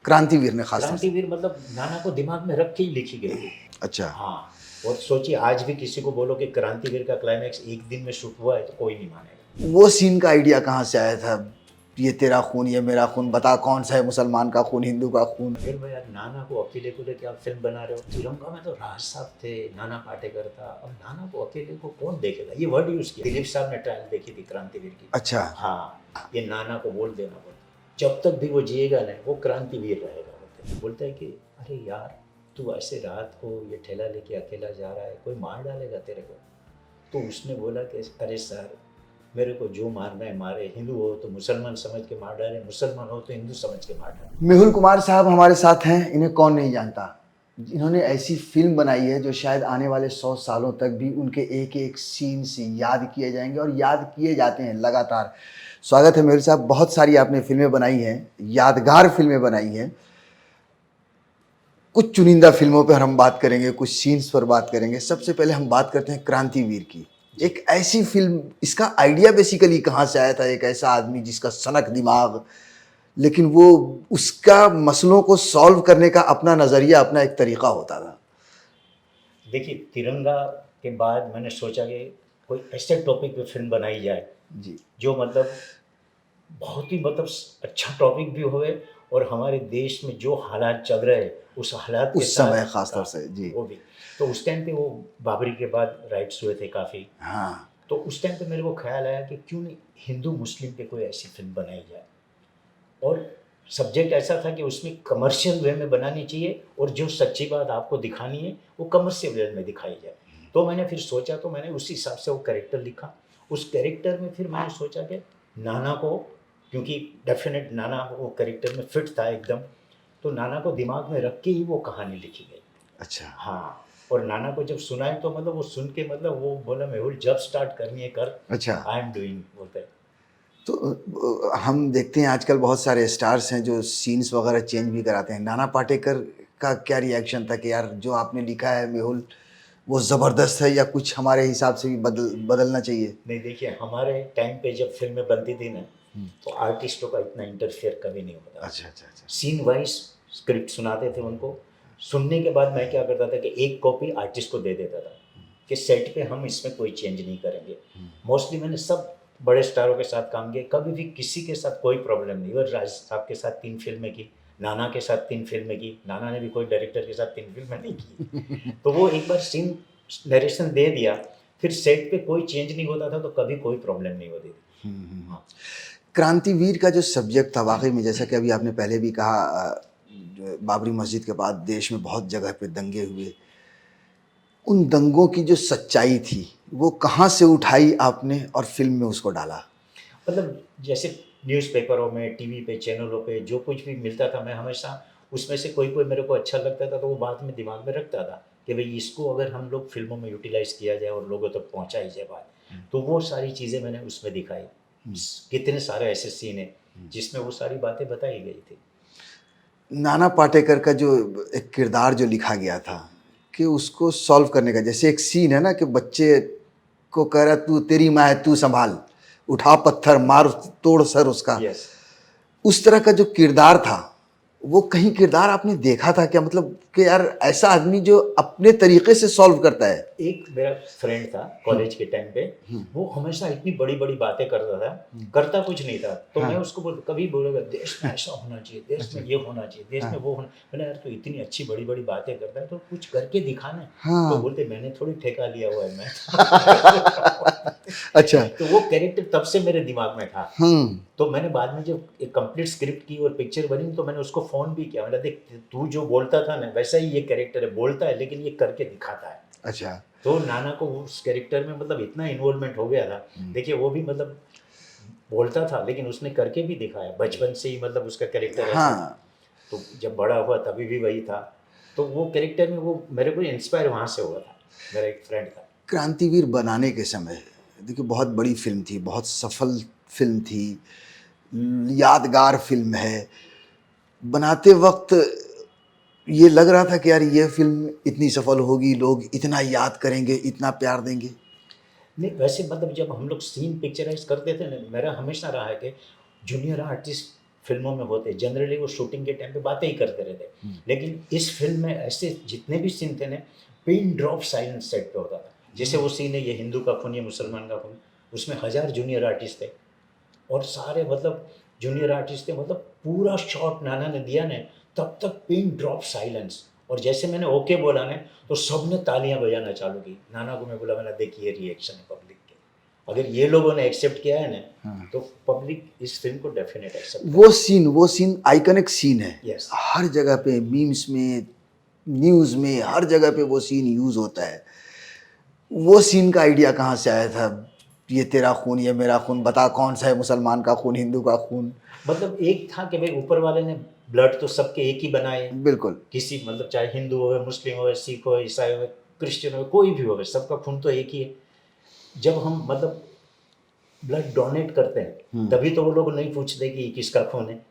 क्रांतिवीर ने खास तौर से। क्रांतिवीर मतलब नाना को दिमाग में रख के ही लिखी गई थी। अच्छा। हाँ, और सोचिए आज भी किसी को बोलो कि क्रांतिवीर का क्लाइमैक्स एक दिन में शूट हुआ है तो कोई नहीं मानेगा। वो सीन का आइडिया कहाँ से आया था? ये तेरा खून ये मेरा खून, बता कौन सा है, मुसलमान का खून हिंदू का खून? फिर भाई यार नाना को अकेले को लेके आप फिल्म बना रहे हो। तिरंगा में तो राज साहब थे, नाना पाटेकर था, अब नाना को अकेले को कौन देखेगा? ये वर्ड यूज किया। दिलीप साहब ने ट्रायल देखी थी क्रांतिवीर की। अच्छा। हाँ, ये नाना को वोट देना बोलते, जब तक भी वो जिएगा ना वो क्रांतिवीर रहेगा बोलते। बोलता है कि अरे यार तू ऐसे रात को ये ठेला लेके अकेला जा रहा है, कोई मार डालेगा तेरे को। तो उसने बोला कि अरे सर मेरे को जो मारना है मारे, हिंदू हो तो मुसलमान समझ के मार डाले, मुसलमान हो तो हिंदू समझ के मार डाले। मेहुल कुमार साहब हमारे साथ हैं, इन्हें कौन नहीं जानता। इन्होंने ऐसी फिल्म बनाई है जो शायद आने वाले 100 सालों तक भी उनके एक एक सीन से याद किए जाएंगे और याद किए जाते हैं लगातार। स्वागत है मेहुल साहब, बहुत सारी आपने फिल्में बनाई हैं, यादगार फिल्में बनाई हैं। कुछ चुनिंदा फिल्मों पर हम बात करेंगे, कुछ सीन्स पर बात करेंगे। सबसे पहले हम बात करते हैं क्रांतिवीर की। एक ऐसी फिल्म, इसका आइडिया बेसिकली कहाँ से आया था? एक ऐसा आदमी जिसका सनक दिमाग, लेकिन वो उसका मसलों को सॉल्व करने का अपना नज़रिया, अपना एक तरीका होता था। देखिए तिरंगा के बाद मैंने सोचा कि कोई ऐसे टॉपिक पे फिल्म बनाई जाए जी। जो मतलब बहुत ही मतलब अच्छा टॉपिक भी होवे और हमारे देश में जो हालात चल रहे हैं उस हालात के उस साथ समय खास तौर से जी। वो भी। तो उस टाइम पे वो बाबरी के बाद राइट्स हुए थे काफ़ी। हाँ। तो उस टाइम पे मेरे को ख्याल आया कि क्यों नहीं हिंदू मुस्लिम पे कोई ऐसी फिल्म बनाई जाए। और सब्जेक्ट ऐसा था कि उसमें कमर्शियल वे में बनानी चाहिए और जो सच्ची बात आपको दिखानी है वो कमर्शियल वे में दिखाई जाए। तो मैंने फिर सोचा, तो मैंने उसी हिसाब से वो कैरेक्टर लिखा। उस कैरेक्टर में फिर मैंने सोचा कि नाना को, क्योंकि डेफिनेट नाना वो कैरेक्टर में फिट था एकदम, तो नाना को दिमाग में रख के ही वो कहानी लिखी गई। अच्छा। हाँ, और नाना को जब सुनाए तो मतलब वो सुन के मतलब वो बोला मेहुल जब स्टार्ट करनी है कर, अच्छा। आई एम डूइंग बोलते हैं। तो हम देखते हैं आजकल बहुत सारे स्टार्स हैं जो सीन्स वगैरह चेंज भी कराते हैं। नाना पाटेकर का क्या रिएक्शन था कि यार जो आपने लिखा है मेहुल वो ज़बरदस्त है, या कुछ हमारे हिसाब से भी बदलना चाहिए? नहीं देखिए, हमारे टाइम पे जब फिल्में बनती थी ना तो आर्टिस्टों का इतना इंटरफेयर कभी नहीं होता। अच्छा अच्छा अच्छा। सीन वाइज स्क्रिप्ट सुनाते थे उनको, सुनने के बाद मैं क्या करता था कि एक कॉपी आर्टिस्ट को दे देता था कि सेट पे हम इसमें कोई चेंज नहीं करेंगे। मोस्टली मैंने सब बड़े स्टारों के साथ काम किया, कभी भी किसी के साथ कोई प्रॉब्लम नहीं। और राज साहब के साथ 3 फिल्में की, नाना के साथ 3 फिल्में की, नाना ने भी कोई डायरेक्टर के साथ 3 फिल्में नहीं की। तो वो एक बार सीन नरेशन दे दिया, फिर सेट पे कोई चेंज नहीं होता था तो कभी कोई प्रॉब्लम नहीं होती थी। हाँ। क्रांतिवीर का जो सब्जेक्ट था वाकई में, जैसा कि अभी आपने पहले भी कहा, जो बाबरी मस्जिद के बाद देश में बहुत जगह पे दंगे हुए, उन दंगों की जो सच्चाई थी वो कहाँ से उठाई आपने और फिल्म में उसको डाला? मतलब जैसे न्यूज़पेपरों में, टीवी पे, चैनलों पे जो कुछ भी मिलता था मैं हमेशा उसमें से कोई कोई मेरे को अच्छा लगता था तो वो बाद में दिमाग में रखता था कि भाई इसको अगर हम लोग फिल्मों में यूटिलाइज किया जाए और लोगों तक पहुंचाई जाए बात, तो वो सारी चीज़ें मैंने उसमें दिखाई। कितने सारे ऐसे सीन हैं जिसमें वो सारी बातें बताई गई थी। नाना पाटेकर का जो एक किरदार जो लिखा गया था कि उसको सॉल्व करने का, जैसे एक सीन है ना कि बच्चे को कह रहा तू तेरी माँ है तू संभाल, उठा पत्थर मार तोड़ सर उसका, यस। उस तरह का जो किरदार था, वो कहीं किरदार आपने देखा था क्या? मतलब कि यार ऐसा आदमी जो अपने तरीके से सॉल्व करता है। एक मेरा फ्रेंड था कॉलेज के टाइम पे, वो हमेशा इतनी बड़ी बड़ी बातें करता था, करता कुछ नहीं था। तो मैं उसको कभी बोलेगा देश में ऐसा होना चाहिए, देश में ये होना चाहिए, देश में वो होना। मैंने यार तो इतनी अच्छी बड़ी बड़ी बातें करता है तो कुछ करके दिखाना। तो बोलते मैंने थोड़ी ठेका लिया हुआ है मैं। अच्छा। तो वो कैरेक्टर तब से मेरे दिमाग में था। तो मैंने बाद में जब एक कंप्लीट स्क्रिप्ट की और पिक्चर बनी तो मैंने उसको फ़ोन भी किया, मैंने देख तू जो बोलता था ना वैसा ही ये कैरेक्टर है, बोलता है लेकिन ये करके दिखाता है। अच्छा। तो नाना को उस कैरेक्टर में मतलब इतना इन्वॉल्वमेंट हो गया था। देखिए वो भी मतलब बोलता था लेकिन उसने करके भी दिखाया, बचपन से ही मतलब उसका कैरेक्टर ऐसा था। तो जब बड़ा हुआ तभी भी वही था। तो वो कैरेक्टर में वो मेरे को इंस्पायर वहाँ से हुआ था, मेरा एक फ्रेंड था। क्रांतिवीर बनाने के समय देखिए बहुत बड़ी फिल्म थी, बहुत सफल फिल्म थी, यादगार फिल्म है। बनाते वक्त ये लग रहा था कि यार ये फिल्म इतनी सफल होगी, लोग इतना याद करेंगे, इतना प्यार देंगे? नहीं वैसे मतलब जब हम लोग सीन पिक्चराइज करते थे ना, मेरा हमेशा रहा है कि जूनियर आर्टिस्ट फिल्मों में होते, जनरली वो शूटिंग के टाइम पे बातें ही करते रहते। लेकिन इस फिल्म में ऐसे जितने भी सीन थे ना, पिन ड्रॉप साइलेंस सेट पे होता था। जैसे वो सीन है, ये हिंदू का खून, ये मुसलमान का खून, उसमें 1000 जूनियर आर्टिस्ट थे और सारे मतलब जूनियर आर्टिस्ट थे, मतलब पूरा शॉट नाना ने दिया ने, तब तक पिन ड्रॉप साइलेंस। और जैसे मैंने ओके बोला ने, तो सबने तालियां बजाना चालू की। नाना को मैं बोला, मैंने देखिए रिएक्शन है पब्लिक के, अगर ये लोगों ने एक्सेप्ट किया है ना, तो पब्लिक इस फिल्म को डेफिनेट एक्सेप्ट। वो सीन आइकॉनिक सीन है। Yes. हर जगह पे मीम्स में, न्यूज़ में, हर जगह पे वो सीन यूज होता है। वो सीन का आइडिया कहाँ से आया था? ये तेरा खून, ये मेरा खून, बता कौन सा है, मुसलमान का खून, हिंदू का खून? मतलब एक था कि भाई ऊपर वाले ने ब्लड तो सबके एक ही बनाए, बिल्कुल। किसी मतलब चाहे हिंदू हो, मुस्लिम हो, सिख हो, ईसाई हो, क्रिश्चियन हो, कोई भी हो, सबका खून तो एक ही है। जब हम मतलब ब्लड डोनेट करते हैं, तभी तो वो लोग नहीं पूछते कि ये किसका खून है।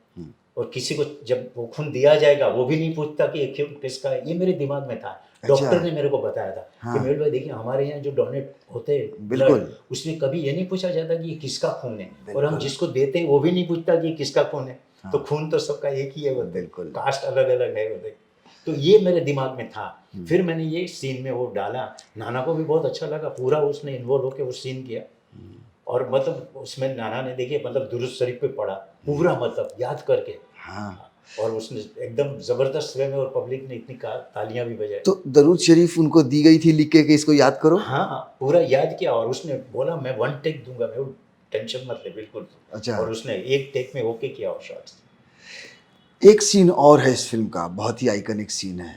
और किसी को जब वो खून दिया जाएगा, वो भी नहीं पूछता कि ये खून किसका है। ये मेरे दिमाग में था। डॉक्टर ने मेरे को बताया था कि मेहुल भाई देखिए, हमारे यहाँ जो डोनेट होते हैं ब्लड, उसमें कभी ये नहीं पूछा जाता कि ये किसका खून है, और हम जिसको देते हैं वो भी नहीं पूछता कि ये किसका खून है। तो खून तो सबका एक ही है, होते कास्ट अलग अलग है होते। तो ये मेरे दिमाग में था। फिर मैंने ये सीन में वो डाला, नाना को भी बहुत अच्छा लगा, पूरा उसने इन्वॉल्व होकर वो सीन किया। और मतलब उसमें नाना ने देखिए मतलब दुरूद शरीफ पे पढ़ा पूरा, मतलब याद करके। और उसने एकदम जबरदस्त वे में, और पब्लिक ने इतनी तालियां भी बजाई। तो दरूद शरीफ उनको दी गई थी लिख के कि इसको याद करो? हाँ, पूरा याद किया, और उसने बोला मैं 1 टेक दूंगा, मैं टेंशन मत ले, बिल्कुल। अच्छा। और उसने 1 टेक में ओके किया और शॉट्स। एक सीन और है इस फिल्म का, बहुत ही आइकॉनिक सीन है।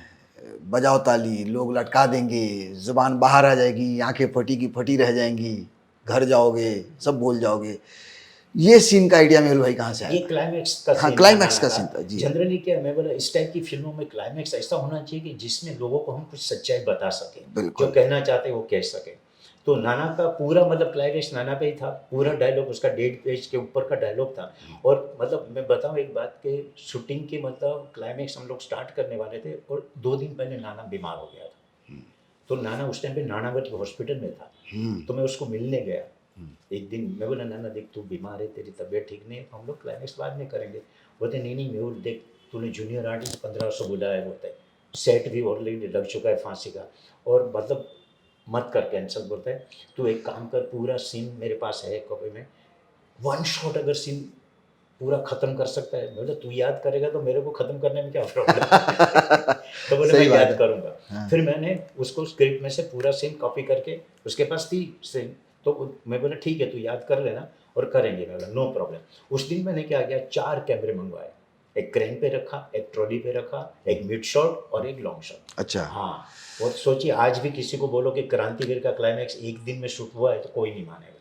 बजाओ ताली, लोग लटका देंगे, जुबान बाहर आ जाएगी, आंखें फटी की फटी रह जाएंगी, घर जाओगे, सब भूल जाओगे। ये सीन का आइडिया मेहुल भाई कहाँ से आया? ये क्लाइमैक्स का हाँ, सीन, क्लाइमैक्स का सीन था जी। जनरली क्या है, मैं बोला इस टाइप की फिल्मों में क्लाइमैक्स ऐसा होना चाहिए कि जिसमें लोगों को हम कुछ सच्चाई बता सकें, जो कहना चाहते हैं वो कह सकें। तो नाना का पूरा मतलब क्लाइमैक्स नाना पे ही था, पूरा डायलॉग उसका 1.5 पेज के ऊपर का डायलॉग था। और मतलब मैं बताऊं एक बात कि शूटिंग के मतलब क्लाइमैक्स हम लोग स्टार्ट करने वाले थे, और 2 दिन पहले नाना बीमार हो गया था। तो नाना उस टाइम पे नानावती हॉस्पिटल में था। तो मैं उसको मिलने गया एक दिन। मैं बोला, नाना देख तू बीमार है, तेरी तबीयत ठीक नहीं है, तो हम लोग क्लाइमैक्स बाद में करेंगे। बोलते नहीं नहीं मेहुल देख, तूने जूनियर आर्टिस्ट 1500 बुलाया होता है, सेट भी ऑलरेडी लग चुका है फांसी का, और मतलब मत कर कैंसिल। बोलता है तू एक काम कर, पूरा सीन मेरे पास है कॉपी में, 1 शॉट अगर सीन पूरा खत्म कर सकता है, बोले तू याद करेगा तो मेरे को खत्म करने में क्या प्रॉब्लम। तो बोले मैं याद करूंगा। फिर मैंने उसको स्क्रिप्ट में से पूरा सीन कॉपी करके, उसके पास थी सीन, तो मैं बोला ठीक है तू याद कर लेना और करेंगे। मैं बोला नो प्रॉब्लम। उस दिन मैंने क्या किया, 4 कैमरे मंगवाए, एक क्रेन पे रखा, एक ट्रॉली पे रखा, एक मिड शॉट और एक लॉन्ग शॉट। अच्छा। हाँ, और सोचिए आज भी किसी को बोलो कि क्रांतिवीर का क्लाइमैक्स एक दिन में शूट हुआ है तो कोई नहीं मानेगा।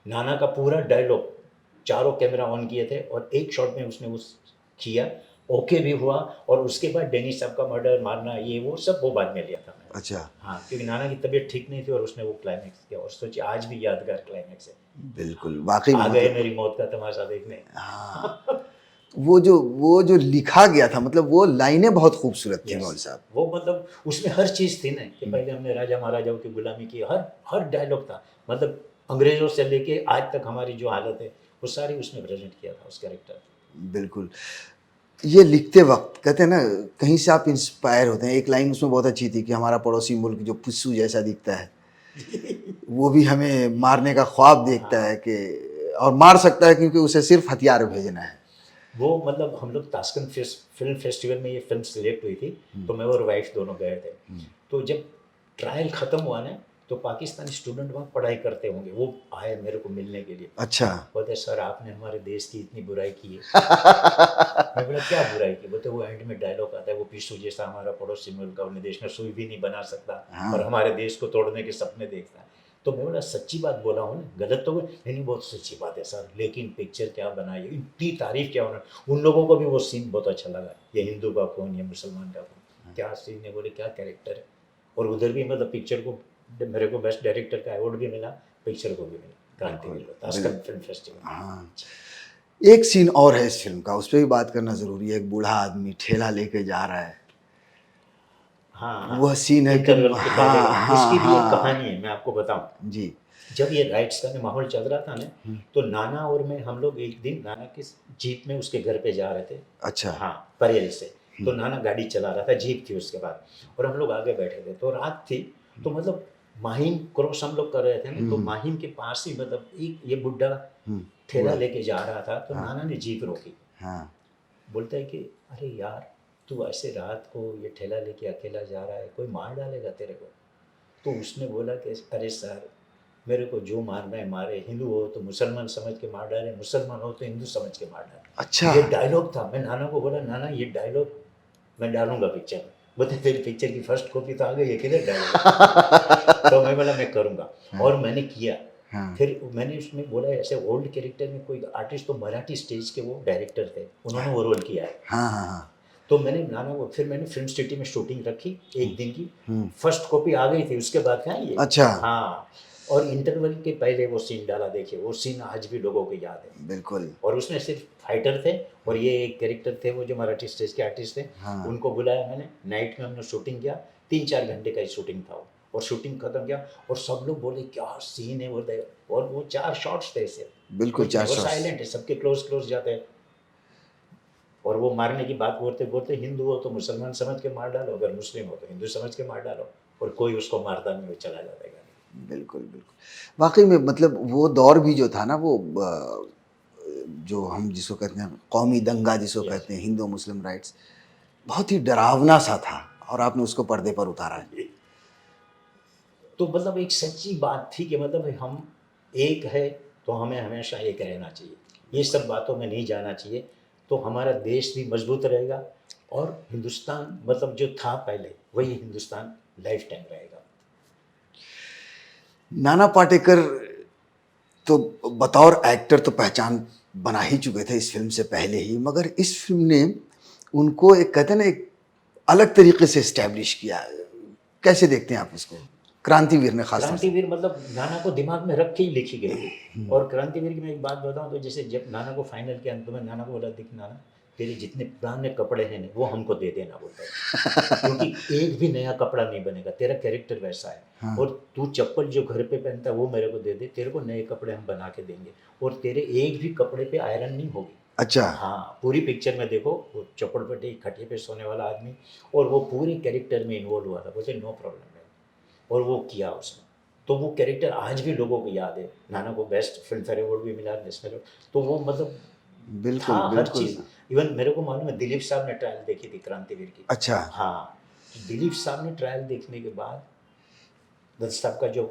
नाना का पूरा डायलॉग, चारों कैमरा ऑन किए थे, और एक शॉट में उसने उस किया, ओके भी हुआ। और उसके बाद डेनिस साहब का मर्डर, मारना, ये वो सब वो बाद में लिया था मैंने। अच्छा। हाँ, क्योंकि नाना की तबीयत ठीक नहीं थी और उसने वो क्लाइमैक्स किया, और सोचिए आज भी यादगार क्लाइमैक्स है। बिल्कुल, वाकई में आ गए मतलब मेरी मौत का तमाशा देखने। हाँ, वो जो लिखा गया था, मतलब वो लाइनें बहुत खूबसूरत थी मौल साहब। वो मतलब उसमें हर चीज़ थी ना, कि पहले हमने राजा महाराजाओं की गुलामी की, हर हर डायलॉग था। मतलब अंग्रेजों से लेके आज तक हमारी जो हालत है वो सारी उसने प्रेजेंट किया था उस कैरेक्टर। बिल्कुल। ये लिखते वक्त कहते हैं ना, कहीं से आप इंस्पायर होते हैं। एक लाइन उसमें बहुत अच्छी थी कि हमारा पड़ोसी मुल्क जो पुस्सू जैसा दिखता है, वो भी हमें मारने का ख्वाब देखता है कि, और मार सकता है क्योंकि उसे सिर्फ हथियार भेजना है। वो मतलब हम लोग ताशकंद फिल्म फेस्टिवल में ये फिल्म सिलेक्ट हुई थी, तो मैं और वाइफ दोनों गए थे। तो जब ट्रायल ख़त्म हुआ ना, तो पाकिस्तानी स्टूडेंट वहाँ पढ़ाई करते होंगे, वो आए मेरे को मिलने के लिए। अच्छा। बोलते सर आपने हमारे देश की इतनी बुराई की है। मैं बोला क्या बुराई की? बोलते वो एंड में डायलॉग आता है, वो पिस्सू जैसा हमारा पड़ोसी मुल्क अपने देश में सुई भी नहीं बना सकता, और हमारे देश को तोड़ने के सपने देखता है। तो मैं बोला सच्ची बात बोला हूँ ना, गलत तो नहीं, बहुत सच्ची बात है सर, लेकिन पिक्चर क्या बनाई, इतनी तारीफ क्या होना। उन लोगों को भी वो सीन बहुत अच्छा लगा, ये हिंदू का खून, ये मुसलमान का खून, क्या सीन है, बोले क्या कैरेक्टर है। और उधर भी मतलब पिक्चर को मेरे को बेस्ट डायरेक्टर का अवार्ड भी मिला, पिक्चर को भी मिला क्रांतिवीर को, ताशकंद फिल्म फेस्टिवल। हाँ, एक सीन और है इस फिल्म का, उस पर भी बात करना ज़रूरी है। एक बूढ़ा आदमी ठेला लेके जा रहा है, हाँ, वह सीन है कि इंटरवल के पहले हाँ का, हाँ उसकी भी एक हाँ कहानी है, मैं आपको बताऊं। जी, जब ये राइट्स का माहौल चल रहा था ना, तो नाना और मैं हम लोग एक दिन नाना की जीप में उसके घर पे जा रहे थे। अच्छा। हाँ, बरेली से। तो नाना गाड़ी चला रहा था, जीप थी उसके बाद, और हम लोग आगे बैठे थे। तो रात थी, तो मतलब माहिम क्रॉस हम लोग कर रहे थे ना, तो माहिम के पास ही मतलब एक ये बुड्ढा ठेला बूढ़ा। लेके जा रहा था। तो नाना ने जीप रोकी, हाँ। बोलता है कि अरे यार, तू ऐसे रात को ये ठेला लेके अकेला जा रहा है, कोई मार डालेगा तेरे को। तो उसने बोला कि अरे सर, मेरे को जो मारना है मारे, हिंदू हो तो मुसलमान समझ के मार डाले, मुसलमान हो तो हिंदू समझ के मार डाले। अच्छा। ये डायलॉग था। मैं नाना को बोला, नाना ये डायलॉग मैं डालूंगा पिक्चर में। बोलते तेरी पिक्चर की फर्स्ट कॉपी तो आ गई है, किधर डालूंगा? तो मैं बोला मैं करूँगा, और मैंने किया। हाँ। फिर मैंने उसमें बोला ऐसे ओल्ड कैरेक्टर में कोई आर्टिस्ट, तो मराठी स्टेज के वो डायरेक्टर थे, उन्होंने वो रोल किया है। हाँ हाँ हाँ। तो मैंने नाना को, फिर मैंने फिल्म सिटी में शूटिंग रखी एक दिन की। हम्म। फर्स्ट कॉपी आ गई थी, उसके बाद क्या ये। अच्छा। हाँ, और इंटरवल के पहले वो सीन डाला, देखिए वो सीन आज भी लोगों को याद है। बिल्कुल। और उसमें सिर्फ फाइटर थे, और ये एक कैरेक्टर थे वो जो मराठी स्टेज के आर्टिस्ट थे। हाँ। उनको बुलाया मैंने, नाइट में हमने शूटिंग किया। 3-4 घंटे का ही शूटिंग था वो, और शूटिंग खत्म किया, और सब लोग बोले क्या सीन है वो और वो 4 शॉट्स थे ऐसे, बिल्कुल, कुछ 4 नहीं, वो शॉट्स। साइलेंट है, सबके क्लोज क्लोज जाते हैं। और वो मारने की बात बोलते बोलते, हिंदू हो तो मुसलमान समझ के मार डालो, अगर मुस्लिम हो तो हिंदू समझ के मार डालो, और कोई उसको मारता नहीं, वो चला जाता है। बिल्कुल, बिल्कुल। वाक़ई में मतलब वो दौर भी जो था ना, वो जो हम जिसको कहते हैं कौमी दंगा जिसको यस। कहते हैं, हिंदू-मुस्लिम राइट्स, बहुत ही डरावना-सा था और आपने उसको पर्दे पर उतारा है। तो मतलब एक सच्ची बात थी कि मतलब हम एक है, तो हमें हमेशा एक रहना चाहिए, ये सब बातों में नहीं जाना चाहिए। तो हमारा देश भी मजबूत रहेगा, और हिंदुस्तान मतलब जो था पहले वही हिंदुस्तान लाइफ टाइम रहेगा। नाना पाटेकर तो बतौर एक्टर तो पहचान बना ही चुके थे इस फ़िल्म से पहले ही, मगर इस फ़िल्म ने उनको एक कहते हैं ना एक अलग तरीके से एस्टैब्लिश किया। कैसे देखते हैं आप उसको? क्रांतिवीर ने ख़ास तौर से। क्रांतिवीर मतलब नाना को दिमाग में रख के ही लिखी गई थी। और क्रांतिवीर की मैं एक बात बताऊं, तो जैसे जब नाना को फाइनल के अंत में नाना को बोला, देख नाना, तेरे जितने पुराने कपड़े हैं ना वो हमको दे देना, बोलता है, क्योंकि एक भी नया कपड़ा नहीं बनेगा, तेरा कैरेक्टर वैसा है। हाँ। और तू चप्पल जो घर पे पहनता है वो मेरे को दे दे, तेरे को नए कपड़े हम बना के देंगे, और तेरे एक भी कपड़े पे आयरन नहीं होगी। अच्छा। हाँ, पूरी पिक्चर में देखो, वो चौपड़पट्टी खटिया पे सोने वाला आदमी, और वो पूरे कैरेक्टर में इन्वॉल्व हुआ था, बोलते नो प्रॉब्लम है, और वो किया उसने। तो वो कैरेक्टर आज भी लोगों को याद है। नाना को बेस्ट फिल्म फेयर अवार्ड भी मिला, नेशनल अवार्ड। तो वो मतलब था बिल्कुल, हर बिल्कुल। चीज़। इवन मेरे को मालूम है, दिलीप साहब ने ट्रायल देखी थी क्रांतिवीर की। अच्छा। हाँ, तो दिलीप साहब ने ट्रायल देखने के बाद, दत्त साहब का जो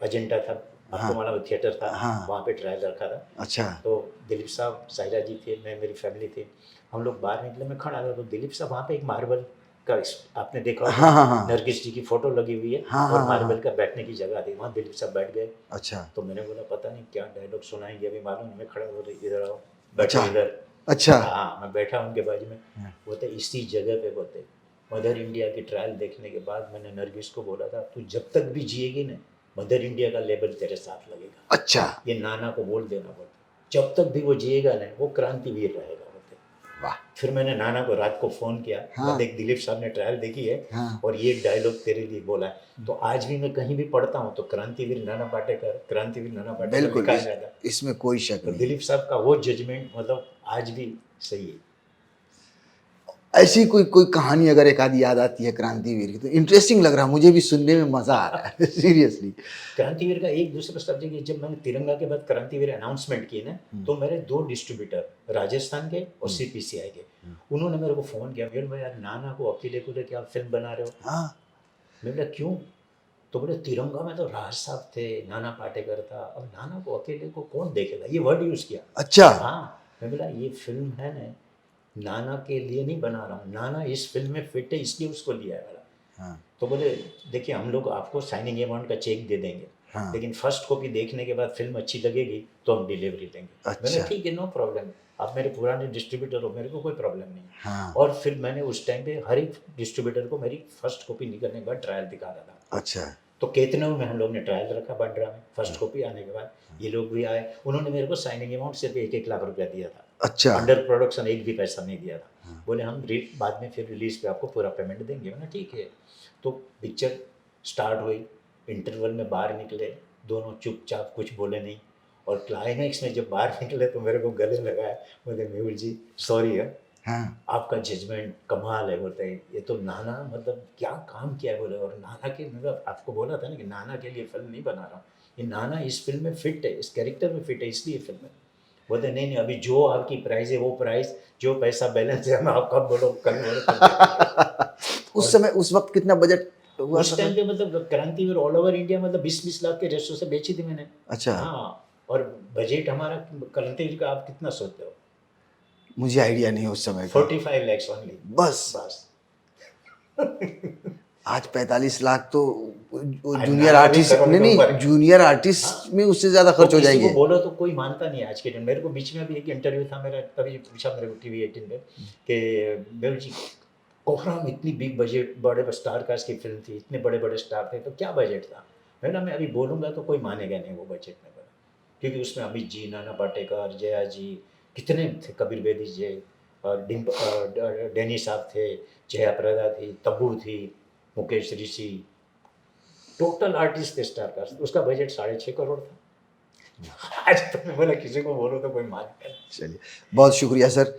एजेंडा था, हाँ। आपको मालूम है थिएटर था, हाँ। वहाँ पे ट्रायल रखा था। अच्छा। तो दिलीप साहब, साहिरा जी थे, मैं, मेरी फैमिली थी, हम लोग बाहर निकले, मैं खड़ा था, तो दिलीप साहब वहाँ पे एक मार्बल का आपने देखा होगा, हाँ, हाँ, हाँ। नरगिस जी की फोटो लगी हुई है, हाँ, हाँ, और हाँ, मार्बल हाँ। का बैठने की जगह थी, वहाँ दिलीप साहब बैठ गए। अच्छा। तो मैंने बोला पता नहीं क्या डायलॉग सुनाएंगे, अभी मालूम नहीं। मैं खड़ा, बोले इधर आओ, बैठो अच्छा। इधर। अच्छा। हाँ, मैं बैठा उनके बाजू में। हाँ। बोलते इसी जगह पे, बोलते मदर इंडिया की ट्रायल देखने के बाद मैंने नरगिस को बोला था, तू जब तक भी जिएगी ना, मदर इंडिया का लेबल तेरे साथ लगेगा, अच्छा। ये नाना को बोल देना, बोलते जब तक भी वो जिएगा ना, वो क्रांतिवीर रहेगा, बोलते। वाह! फिर मैंने नाना को रात को फ़ोन किया, मैं हाँ। देख दिलीप साहब ने ट्रायल देखी है, हाँ। और ये डायलॉग तेरे लिए बोला है। तो आज भी मैं कहीं भी पढ़ता हूँ तो क्रांतिवीर नाना पाटेकर, क्रांतिवीर नाना पाटेकर बिल्कुल, लिखा जाता है। इसमें कोई शक तो नहीं। दिलीप साहब का वो जजमेंट मतलब आज भी सही है। ऐसी कोई कोई कहानी अगर एक आधी याद आती है क्रांतिवीर की, तो इंटरेस्टिंग लग रहा है, मुझे भी सुनने में मज़ा आ रहा है सीरियसली। क्रांतिवीर का एक दूसरा सब्जेक्ट है, जब मैंने तिरंगा के बाद क्रांतिवीर अनाउंसमेंट की ना, तो मेरे 2 डिस्ट्रीब्यूटर राजस्थान के और सीपीसीआई के, उन्होंने मेरे को फ़ोन किया, मेरे भाई यार नाना को अकेले को लेके आप फिल्म बना रहे हो। हाँ। मैं बोला क्यों? तो बोले तिरंगा में तो राज साहब थे, नाना पाटेकर था, अब नाना को अकेले को कौन देखेगा, ये वर्ड यूज़ किया। अच्छा। हाँ, मैं बोला ये फिल्म है ना, नाना के लिए नहीं बना रहा हूँ, नाना इस फिल्म में फिट है इसलिए उसको लिया है मेरा। हाँ। तो बोले देखिए हम लोग आपको साइनिंग अमाउंट का चेक दे देंगे, हाँ। लेकिन फर्स्ट कॉपी देखने के बाद फिल्म अच्छी लगेगी तो हम डिलीवरी देंगे। मैंने अच्छा। ठीक है, नो प्रॉब्लम, आप मेरे पुराने डिस्ट्रीब्यूटर हो, मेरे को कोई प्रॉब्लम नहीं। हाँ। और फिर मैंने उस टाइम पे हर एक डिस्ट्रीब्यूटर को मेरी फर्स्ट कॉपी निकलने के बाद ट्रायल दिखा रहा था। अच्छा। तो केतनऊ में हम लोग ने ट्रायल रखा, बांद्रा में, फर्स्ट कॉपी आने के बाद ये लोग भी आए, उन्होंने मेरे को साइनिंग अमाउंट सिर्फ 1-1 लाख रुपया दिया था। अच्छा। अंडर प्रोडक्शन एक भी पैसा नहीं दिया था। बोले हम बाद में फिर रिलीज पे आपको पूरा पेमेंट देंगे। मैंने ठीक है। तो पिक्चर स्टार्ट हुई, इंटरवल में बाहर निकले, दोनों चुपचाप कुछ बोले नहीं। और क्लाइमैक्स में जब बाहर निकले तो मेरे को गले लगाया, बोले मेहुल जी सॉरी है, हाँ आपका जजमेंट कमाल है। बोलते हैं ये तो नाना मतलब क्या काम किया है बोले। और नाना के मतलब आपको बोला था ना कि नाना के लिए फिल्म नहीं बना रहा हूँ, ये नाना इस फिल्म में फिट है, इस कैरेक्टर में फिट है, इसलिए फिल्म में। बोलते नहीं नहीं, अभी जो आपकी प्राइस है वो प्राइस, जो पैसा बैलेंस है हम आपका बोलो कल बोलो तो दे देंगे। उस और समय उस वक्त कितना बजट हुआ था उस टाइम सर? पे मतलब क्रांतिवीर ऑल ओवर इंडिया मतलब 20-20 लाख के रेशो से बेची थी मैंने। अच्छा, हाँ, और बजट हमारा क्रांतिवीर का आप कितना सोचते हो? मुझे आइडिया नहीं उस समय का। 45 lakhs ओनली। बस बस। आज 45 लाख तो आज जूनियर नाना अभी आर्टिस्ट, करोड़ नहीं के ऊपर नहीं, है। जूनियर हाँ, आर्टिस्ट में उससे ज्यादा वो खर्च हो किसी को जाएंगे। बोलो तो कोई मानता नहीं है आज के दिन। मेरे को बीच में अभी एक इंटरव्यू था मेरा, तभी पूछा मेरे को टीवी 18 पे कि मेहुल जी कोहराम इतनी बिग बजट बड़े स्टार कास्ट की फिल्म थी, इतने बड़े बड़े स्टार थे, तो क्या बजट था? मैं अभी बोलूँगा तो कोई मानेगा नहीं वो बजट में बोला, क्योंकि उसमें अमित जी, नाना पाटेकर, जया जी, कितने थे, कबीर बेदी जी, और डैनी साहब थे, जया प्रदा थी, तब्बू थी, मुकेश ऋषि, टोटल आर्टिस्ट थे स्टार कास्ट। उसका बजट 6.5 करोड़ था। आज तो मैं बोला किसी को बोलो तो कोई मानेगा नहीं। चलिए, बहुत शुक्रिया सर।